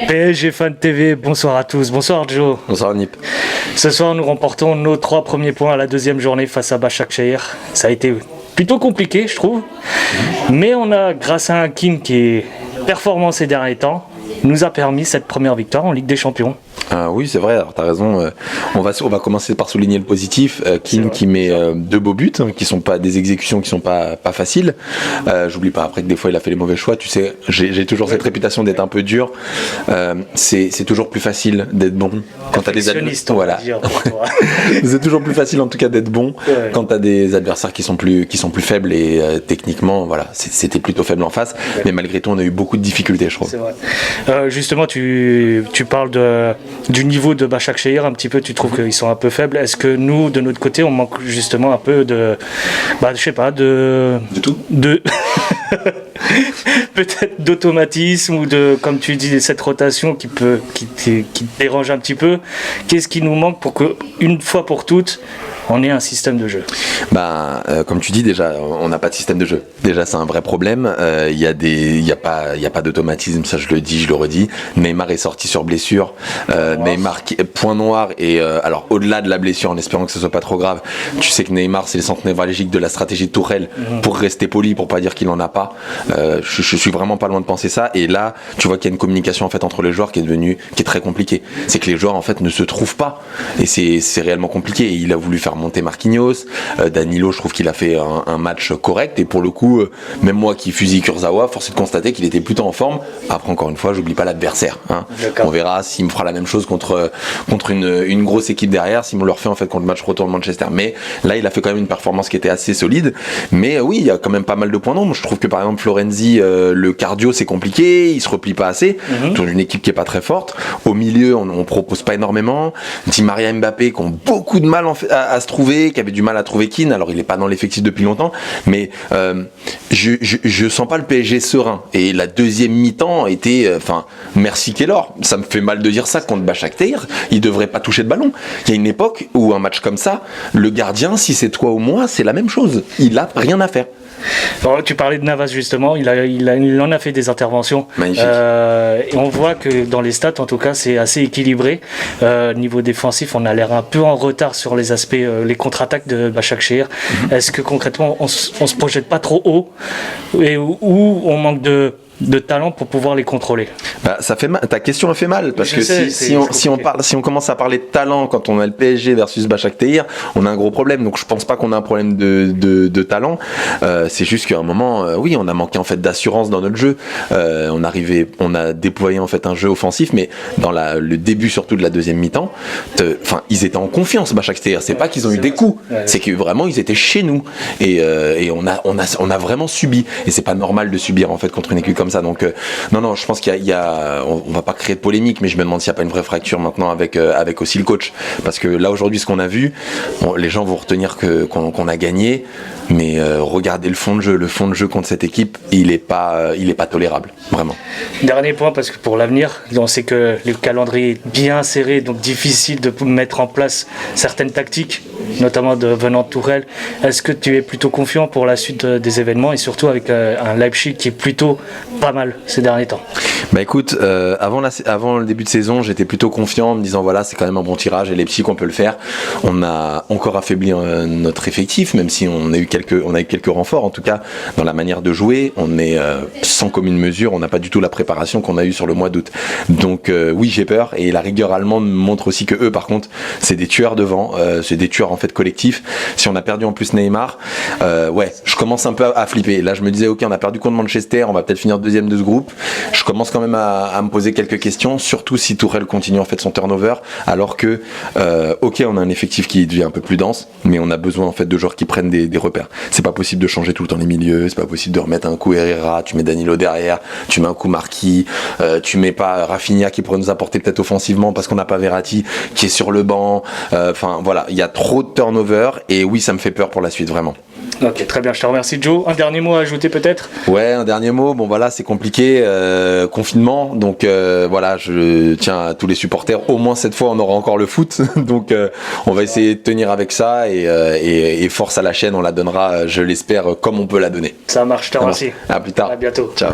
PSG Fan TV, bonsoir à tous, bonsoir Joe. Bonsoir Nip. Ce soir nous remportons nos 3 premiers points à la deuxième journée face à Başakşehir. Ça a été plutôt compliqué je trouve, mais on a, grâce à un Keane qui est performant ces derniers temps, nous a permis cette première victoire en Ligue des Champions. Ah oui, c'est vrai, alors t'as raison. On va commencer par souligner le positif. Keane qui met 2 beaux buts, qui sont pas des exécutions qui sont pas faciles. J'oublie pas après que des fois il a fait les mauvais choix. Tu sais, j'ai toujours cette réputation d'être un peu dur. C'est toujours plus facile d'être bon quand t'as des adversaires. Voilà. C'est toujours plus facile en tout cas d'être bon quand t'as des adversaires qui sont plus faibles et techniquement, voilà, c'était plutôt faible en face. Mais malgré tout, on a eu beaucoup de difficultés, je trouve. C'est vrai. Justement, tu parles du niveau de Başakşehir un petit peu, tu trouves qu'ils sont un peu faibles. Est-ce que nous, de notre côté, on manque justement un peu de... je sais pas, de tout peut-être d'automatisme ou de, comme tu dis, cette rotation qui te dérange un petit peu. Qu'est-ce qui nous manque pour qu'une fois pour toutes, on ait un système de jeu? Comme tu dis, déjà, on n'a pas de système de jeu. Déjà, c'est un vrai problème. Il y a pas d'automatisme, ça je le dis, je le redis. Neymar est sorti sur blessure. Neymar, point noir. Et alors, au-delà de la blessure, en espérant que ce soit pas trop grave, tu sais que Neymar, c'est le centre névralgique de la stratégie de Tuchel, pour rester poli, pour pas dire qu'il en a pas. Je suis vraiment pas loin de penser ça. Et là, tu vois qu'il y a une communication en fait entre les joueurs qui est très compliquée. C'est que les joueurs en fait ne se trouvent pas. Et c'est réellement compliqué. Et il a voulu faire monter Marquinhos. Danilo, je trouve qu'il a fait un match correct. Et pour le coup, même moi qui fusille Kurzawa, force est de constater qu'il était plutôt en forme. Après, encore une fois, j'oublie pas l'adversaire. On verra s'il me fera la même chose contre une grosse équipe derrière, s'il me le refait en fait contre le match retour de Manchester. Mais là, il a fait quand même une performance qui était assez solide. Mais oui, il y a quand même pas mal de points d'ombre. Je trouve que par exemple Florenzi, le cardio c'est compliqué, il se replie pas assez. Dans une équipe qui est pas très forte. Au milieu, on propose pas énormément. Di Maria, Mbappé qui ont beaucoup de mal à se trouver, qui avaient du mal à trouver Keane. Alors il est pas dans l'effectif depuis longtemps, mais je sens pas le PSG serein. Et la deuxième mi-temps était, merci Keylor. Ça me fait mal de dire ça contre Başakşehir. Il devrait pas toucher de ballon. Il y a une époque où un match comme ça, le gardien, si c'est toi ou moi, c'est la même chose. Il a rien à faire. Alors, tu parlais de Navas justement, il en a fait des interventions. Magnifique. Et on voit que dans les stats, en tout cas, c'est assez équilibré. Niveau défensif, on a l'air un peu en retard sur les aspects, les contre-attaques de Başakşehir. Est-ce que concrètement, on se projette pas trop haut et où on manque de talent pour pouvoir les contrôler? Ça fait mal. Ta question a fait mal parce que si on commence à parler de talent quand on a le PSG versus Başakşehir, on a un gros problème. Donc je pense pas qu'on a un problème de talent. C'est juste qu'à un moment, oui, on a manqué en fait d'assurance dans notre jeu. On a déployé en fait un jeu offensif, mais dans le début surtout de la deuxième mi-temps, ils étaient en confiance. Başakşehir, c'est pas qu'ils ont eu des coups, c'est que vraiment ils étaient chez nous et on a vraiment subi. Et c'est pas normal de subir en fait contre une équipe comme ça. Donc non, je pense on va pas créer de polémique, mais je me demande s'il n'y a pas une vraie fracture maintenant avec aussi le coach, parce que là aujourd'hui ce qu'on a vu, les gens vont retenir qu'on a gagné, mais regardez le fond de jeu contre cette équipe, il est pas tolérable, vraiment. Dernier point, parce que pour l'avenir, on sait que le calendrier est bien serré, donc difficile de mettre en place certaines tactiques, notamment venant de Tuchel. Est-ce que tu es plutôt confiant pour la suite des événements et surtout avec un Leipzig qui est plutôt pas mal ces derniers temps? Écoute, avant le début de saison, j'étais plutôt confiant en me disant voilà, c'est quand même un bon tirage et Leipzig on peut le faire. On a encore affaibli notre effectif, même si on a eu quelques renforts, en tout cas dans la manière de jouer, on est sans commune mesure, on n'a pas du tout la préparation qu'on a eue sur le mois d'août. Donc oui, j'ai peur, et la rigueur allemande montre aussi que eux par contre, c'est des tueurs devant, c'est des tueurs en fait collectifs. Si on a perdu en plus Neymar, je commence un peu à flipper. Là je me disais ok, on a perdu contre Manchester, on va peut-être finir deuxième de ce groupe. Je commence quand même à me poser quelques questions, surtout si Tuchel continue en fait son turnover, alors que ok, on a un effectif qui devient un peu plus dense, mais on a besoin en fait de joueurs qui prennent des repères. C'est pas possible de changer tout le temps les milieux, c'est pas possible de remettre un coup Herrera, tu mets Danilo derrière, tu mets un coup Marquis, tu mets pas Rafinha qui pourrait nous apporter peut-être offensivement parce qu'on n'a pas Verratti qui est sur le banc. Voilà, il y a trop de turnover et oui, ça me fait peur pour la suite, vraiment. Ok, très bien, je te remercie Joe. Un dernier mot à ajouter peut-être? Ouais, un dernier mot. Bon voilà, c'est compliqué, confinement, donc voilà, je tiens à tous les supporters. Au moins cette fois, on aura encore le foot, donc on va essayer de tenir avec ça et force à la chaîne, on la donnera, je l'espère, comme on peut la donner. Ça marche, je te remercie. À plus tard. À bientôt. Ciao.